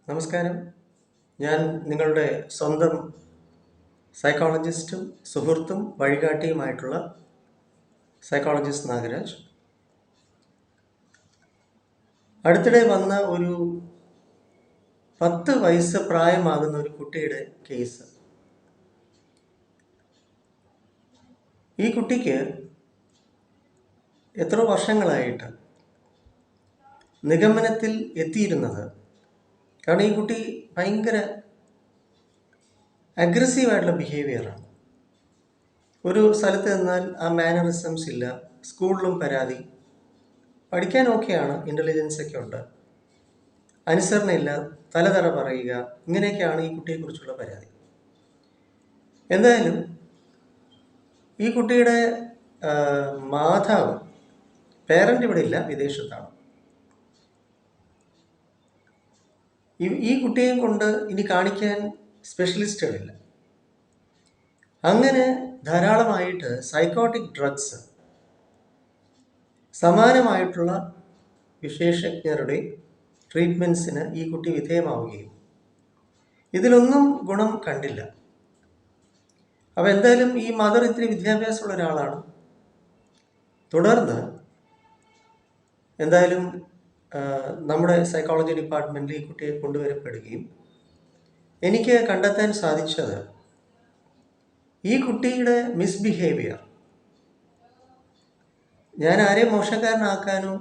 നമസ്കാരം. ഞാൻ നിങ്ങളുടെ സ്വന്തം സൈക്കോളജിസ്റ്റും സുഹൃത്തും വഴികാട്ടിയുമായിട്ടുള്ള സൈക്കോളജിസ്റ്റ് നാഗരാജ്. അടുത്തിടെ വന്ന ഒരു 10 വയസ്സ് പ്രായമാകുന്ന ഒരു കുട്ടിയുടെ കേസ്. ഈ കുട്ടിക്ക് എത്ര വർഷങ്ങളായിട്ട് നിഗമനത്തിൽ എത്തിയിരുന്നത്, കാരണം ഈ കുട്ടി ഭയങ്കര അഗ്രസീവായിട്ടുള്ള ബിഹേവിയറാണ്. ഒരു സ്ഥലത്ത് നിന്നാൽ ആ മാനറിസംസ് ഇല്ല, സ്കൂളിലും പരാതി, പഠിക്കാൻ ഓക്കെയാണ്, ഇൻ്റലിജൻസ് ഒക്കെ ഉണ്ട്, അനുസരണയില്ല, തലതറ പറയുക, ഇങ്ങനെയൊക്കെയാണ് ഈ കുട്ടിയെക്കുറിച്ചുള്ള പരാതി. എന്തായാലും ഈ കുട്ടിയുടെ മാതാവ്, പേരൻ്റ് ഇവിടെ ഇല്ല, വിദേശത്താണ്. ഈ കുട്ടിയെയും കൊണ്ട് ഇനി കാണിക്കാൻ സ്പെഷ്യലിസ്റ്റുകളില്ല. അങ്ങനെ ധാരാളമായിട്ട് സൈക്കോട്ടിക് ഡ്രഗ്സ്, സമാനമായിട്ടുള്ള വിശേഷജ്ഞരുടെ ട്രീറ്റ്മെൻറ്റ്സിന് ഈ കുട്ടി വിധേയമാവുകയും ഇതിലൊന്നും ഗുണം കണ്ടില്ല. അപ്പോൾ എന്തായാലും ഈ മദർ ഇത്തിരി വിദ്യാഭ്യാസമുള്ള ഒരാളാണ്. തുടർന്ന് എന്തായാലും നമ്മുടെ സൈക്കോളജി ഡിപ്പാർട്ട്മെൻറ്റിൽ ഈ കുട്ടിയെ കൊണ്ടുവരപ്പെടുകയും എനിക്ക് കണ്ടെത്താൻ സാധിച്ചത് ഈ കുട്ടിയുടെ മിസ്ബിഹേവിയർ, ഞാൻ ആരെയും മോശക്കാരനാക്കാനോ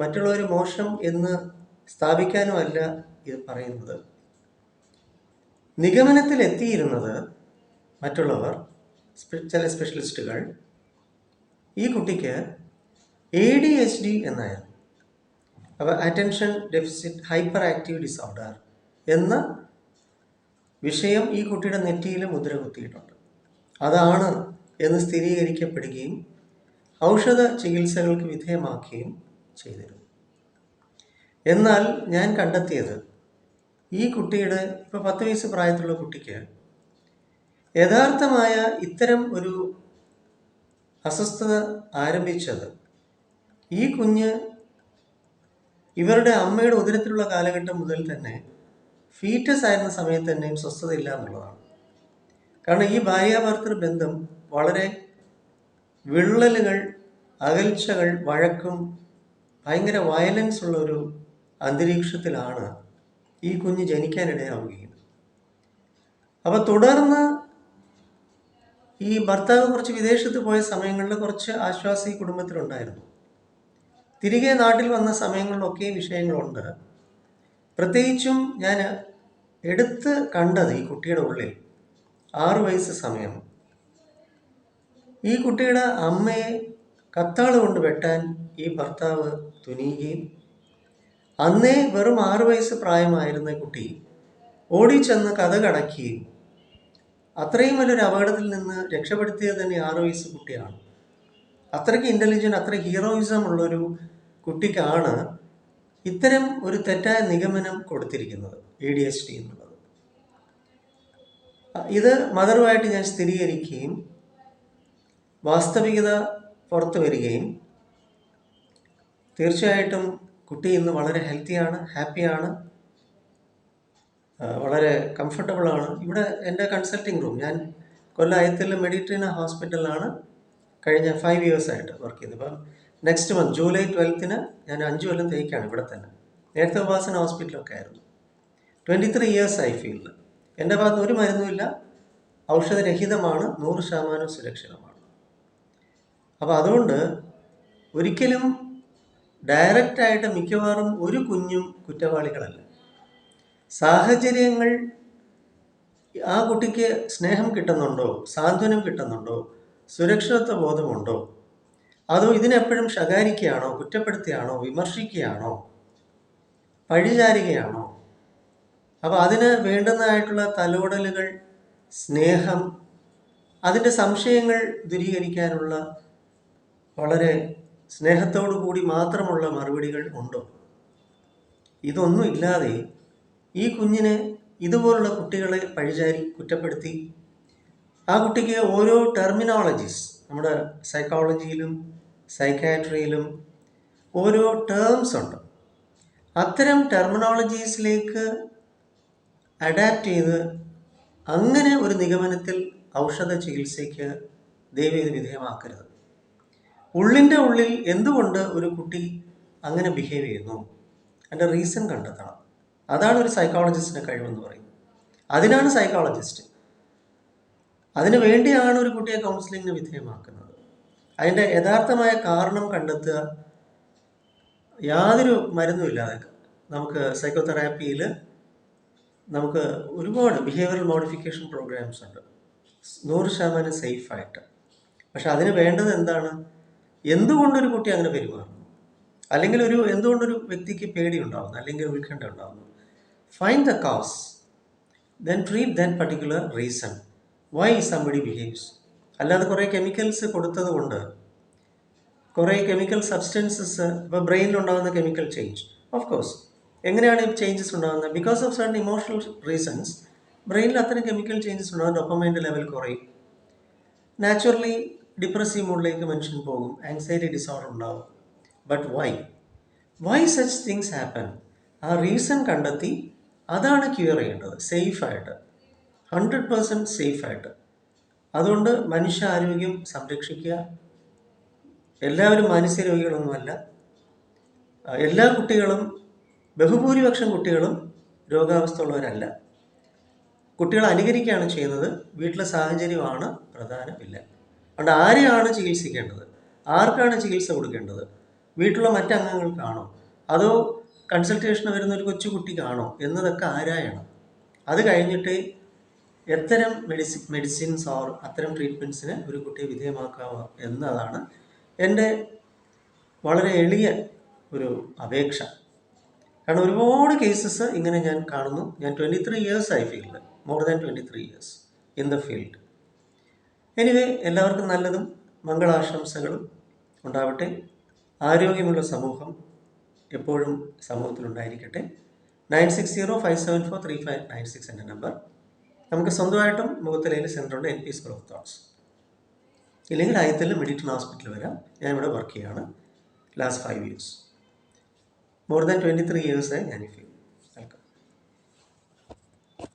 മറ്റുള്ളവർ മോശം എന്ന് സ്ഥാപിക്കാനോ അല്ല ഇത് പറയുന്നത്. നിഗമനത്തിലെത്തിയിരുന്നത് മറ്റുള്ളവർ, ചില സ്പെഷ്യലിസ്റ്റുകൾ, ഈ കുട്ടിക്ക് ADHD എന്നായിരുന്നു. അപ്പോൾ attention deficit hyper active disorder എന്ന വിഷയം ഈ കുട്ടിയുടെ നെറ്റിയിൽ മുദ്ര കുത്തിയിട്ടുണ്ട്. അതാണ് എന്ന് സ്ഥിരീകരിക്കപ്പെടുകയും ഔഷധ ചികിത്സകൾക്ക് വിധേയമാക്കുകയും ചെയ്തിരുന്നു. എന്നാൽ ഞാൻ കണ്ടെത്തിയത് ഈ കുട്ടിയുടെ ഇപ്പോൾ 10 വയസ്സ് പ്രായത്തിലുള്ള കുട്ടിക്ക് യഥാർത്ഥമായ ഇത്തരം ഒരു അസ്വസ്ഥത ആരംഭിച്ചത് ഈ കുഞ്ഞ് ഇവരുടെ അമ്മയുടെ ഉദരത്തിലുള്ള കാലഘട്ടം മുതൽ തന്നെ ഫീറ്റസ് ആയിരുന്ന സമയത്ത് തന്നെയും സ്വസ്ഥതയില്ല എന്നുള്ളതാണ്. കാരണം ഈ ഭാര്യാഭർത്തൃ ബന്ധം വളരെ വിള്ളലുകൾ, അകൽച്ചകൾ, വഴക്കും ഭയങ്കര വയലൻസ് ഉള്ള ഒരു അന്തരീക്ഷത്തിലാണ് ഈ കുഞ്ഞ് ജനിക്കാനിടയാവുകയും. അപ്പോൾ തുടർന്ന് ഈ ഭർത്താവ് കുറച്ച് വിദേശത്ത് പോയ സമയങ്ങളിൽ കുറച്ച് ആശ്വാസം ഈ കുടുംബത്തിലുണ്ടായിരുന്നു. തിരികെ നാട്ടിൽ വന്ന സമയങ്ങളിലൊക്കെ വിഷയങ്ങളുണ്ട്. പ്രത്യേകിച്ചും ഞാൻ എടുത്ത് കണ്ടത് ഈ കുട്ടിയുടെ ഉള്ളിൽ 6 വയസ്സ് സമയം ഈ കുട്ടിയുടെ അമ്മയെ കത്താള് കൊണ്ട് വെട്ടാൻ ഈ ഭർത്താവ് തുനിയുകയും അന്നേ വെറും 6 വയസ്സ് പ്രായമായിരുന്ന കുട്ടി ഓടിച്ചെന്ന് കതകടക്കുകയും അത്രയും വലിയൊരു അപകടത്തിൽ നിന്ന് രക്ഷപ്പെടുത്തിയത് തന്നെ 6 വയസ്സ് കുട്ടിയാണ്. അത്രയ്ക്ക് ഇൻ്റലിജൻ്റ്, അത്ര ഹീറോയിസം ഉള്ളൊരു കുട്ടിക്കാണ് ഇത്തരം ഒരു തെറ്റായ നിഗമനം കൊടുത്തിരിക്കുന്നത്, ADHD എന്നുള്ളത്. ഇത് മദറുമായിട്ട് ഞാൻ സ്ഥിരീകരിക്കുകയും വാസ്തവികത പുറത്തു വരികയും തീർച്ചയായിട്ടും കുട്ടി ഇന്ന് വളരെ ഹെൽത്തിയാണ്, ഹാപ്പിയാണ്, വളരെ കംഫർട്ടബിളാണ്. ഇവിടെ എൻ്റെ കൺസൾട്ടിങ് റൂം, ഞാൻ കൊല്ലം അയത്തിൽ മെഡിറ്ററേനിയൻ ഹോസ്പിറ്റലിലാണ് കഴിഞ്ഞ 5 ഇയേഴ്സായിട്ട് വർക്ക് ചെയ്തത്. ഇപ്പം നെക്സ്റ്റ് മന്ത് ജൂലൈ 12 ഞാൻ 5 കൊല്ലം തേക്കാണ് ഇവിടെ തന്നെ. നേരത്തെ ഉപാസന ഹോസ്പിറ്റലൊക്കെ ആയിരുന്നു. 23 ഇയേഴ്സായി ഫീൽഡ്. എൻ്റെ ഭാഗത്ത് ഒരു മരുന്നുമില്ല, ഔഷധരഹിതമാണ്, 100% സുരക്ഷിതമാണ്. അപ്പോൾ അതുകൊണ്ട് ഒരിക്കലും ഡയറക്റ്റായിട്ട് മിക്കവാറും ഒരു കുഞ്ഞും കുറ്റവാളികളല്ല. സാഹചര്യങ്ങൾ, ആ കുട്ടിക്ക് സ്നേഹം കിട്ടുന്നുണ്ടോ, സാന്ത്വനം കിട്ടുന്നുണ്ടോ, സുരക്ഷിതത്വ ബോധമുണ്ടോ, അതോ ഇതിനെപ്പോഴും ശകാരിക്കുകയാണോ, കുറ്റപ്പെടുത്തുകയാണോ, വിമർശിക്കുകയാണോ, പഴിചാരുകയാണോ? അപ്പോൾ അതിന് വേണ്ടുന്നതായിട്ടുള്ള തലോടലുകൾ, സ്നേഹം, അതിൻ്റെ സംശയങ്ങൾ ദൂരീകരിക്കാനുള്ള വളരെ സ്നേഹത്തോടു കൂടി മാത്രമുള്ള മറുപടികൾ ഉണ്ടോ? ഇതൊന്നും ഇല്ലാതെ ഈ കുഞ്ഞിനെ ഇതുപോലുള്ള കുട്ടികളെ പഴിചാരി കുറ്റപ്പെടുത്തി ആ കുട്ടിക്ക് ഓരോ ടെർമിനോളജീസ്, നമ്മുടെ സൈക്കോളജിയിലും സൈക്കാട്രിയിലും ഓരോ ടേംസ് ഉണ്ട്. അത്തരം ടെർമിനോളജീസിലേക്ക് അഡാപ്റ്റ് ചെയ്ത് അങ്ങനെ ഒരു നിഗമനത്തിൽ ഔഷധ ചികിത്സയ്ക്ക് ദയവേത് വിധേയമാക്കരുത്. ഉള്ളിൻ്റെ ഉള്ളിൽ എന്തുകൊണ്ട് ഒരു കുട്ടി അങ്ങനെ ബിഹേവ് ചെയ്യുന്നു, അതിൻ്റെ റീസൺ കണ്ടെത്തണം. അതാണ് ഒരു സൈക്കോളജിസ്റ്റിൻ്റെ കഴിവെന്ന് പറയുന്നത്. അതിനാണ് സൈക്കോളജിസ്റ്റ്. അതിനു വേണ്ടിയാണ് ഒരു കുട്ടിയെ കൗൺസിലിങ്ങിന് വിധേയമാക്കുന്നത്. അതിൻ്റെ യഥാർത്ഥമായ കാരണം കണ്ടെത്തുക. യാതൊരു മരുന്നുമില്ലാതെ നമുക്ക് സൈക്കോതെറാപ്പിയിൽ നമുക്ക് ഒരുപാട് ബിഹേവിയറൽ മോഡിഫിക്കേഷൻ പ്രോഗ്രാംസ് ഉണ്ട്, 100% സേഫായിട്ട്. പക്ഷെ അതിന് വേണ്ടത് എന്താണ്? എന്തുകൊണ്ടൊരു കുട്ടി അങ്ങനെ പെരുമാറുന്നു, അല്ലെങ്കിൽ എന്തുകൊണ്ടൊരു വ്യക്തിക്ക് പേടി ഉണ്ടാകുന്നു, അല്ലെങ്കിൽ ഉത്കണ്ഠ ഉണ്ടാകുന്നു. Find the cause, then treat that particular reason why somebody behaves. അല്ലാതെ കുറേ കെമിക്കൽസ് കൊടുത്തത് കൊണ്ട്, കുറേ കെമിക്കൽ സബ്സ്റ്റൻസസ്, ഇപ്പോൾ ബ്രെയിനിലുണ്ടാകുന്ന കെമിക്കൽ ചേഞ്ച്, ഓഫ് കോഴ്സ് എങ്ങനെയാണ് ഈ ചേഞ്ചസ് ഉണ്ടാകുന്നത്? Because of certain emotional reasons ബ്രെയിനിൽ അത്തരം കെമിക്കൽ ചേഞ്ചസ് ഉണ്ടാകും. ഡോപ്പമൈൻ്റെ ലെവൽ കുറയും. നാച്ചുറലി ഡിപ്രസീവ് മൂഡിലേക്ക് മനുഷ്യൻ പോകും. ആങ്സൈറ്റി ഡിസോർഡർ ഉണ്ടാവും. But why such things happen? ആ റീസൺ കണ്ടെത്തി അതാണ് ക്യൂർ ചെയ്യേണ്ടത്, സേഫായിട്ട്, 100% സേഫായിട്ട്. അതുകൊണ്ട് മനുഷ്യ ആരോഗ്യം സംരക്ഷിക്കുക. എല്ലാവരും മാനസിക രോഗികളൊന്നുമല്ല. എല്ലാ കുട്ടികളും, ബഹുഭൂരിപക്ഷം കുട്ടികളും രോഗാവസ്ഥ ഉള്ളവരല്ല. കുട്ടികൾ അനുകരിക്കുകയാണ് ചെയ്യുന്നത്. വീട്ടിലെ സാഹചര്യമാണ് പ്രധാനമില്ല. അതുകൊണ്ട് ആരെയാണ് ചികിത്സിക്കേണ്ടത്, ആർക്കാണ് ചികിത്സ കൊടുക്കേണ്ടത്? വീട്ടിലുള്ള മറ്റംഗങ്ങൾക്കാണോ, അതോ കൺസൾട്ടേഷന് വരുന്ന ഒരു കൊച്ചുകുട്ടിക്കാണോ എന്നതൊക്കെ ആരായണം. അത് കഴിഞ്ഞിട്ട് എത്തരം മെഡിസിൻസ് ഓർ അത്തരം ട്രീറ്റ്മെൻറ്റ്സിന് ഒരു കുട്ടിയെ വിധേയമാക്കാമോ എന്നതാണ് എൻ്റെ വളരെ എളിയ ഒരു അപേക്ഷ. കാരണം ഒരുപാട് കേസസ് ഇങ്ങനെ ഞാൻ കാണുന്നു. ഞാൻ 23 ഇയേഴ്സായി field, more than 23 years in the field. Anyway, എല്ലാവർക്കും നല്ലതും മംഗളാശംസകളും ഉണ്ടാവട്ടെ. ആരോഗ്യമുള്ള സമൂഹം എപ്പോഴും സമൂഹത്തിലുണ്ടായിരിക്കട്ടെ. 9605743596 എന്ന നമ്പർ. നമുക്ക് സ്വന്തമായിട്ടും മുഖത്തലയിൽ സെൻ്ററുണ്ട്, NP സ്കൂൾ ഓഫ് തോട്ട്സ്. ഇല്ലെങ്കിൽ ആയത്തിൽ മെഡിറ്റൻ ഹോസ്പിറ്റൽ വരാം. ഞാൻ ഇവിടെ വർക്ക് ചെയ്യുകയാണ് ലാസ്റ്റ് 5 ഇയേഴ്സ്. മോർ ദാൻ 23 ഇയേഴ്സായി ഞാൻ ഈ ഫീൽഡ്.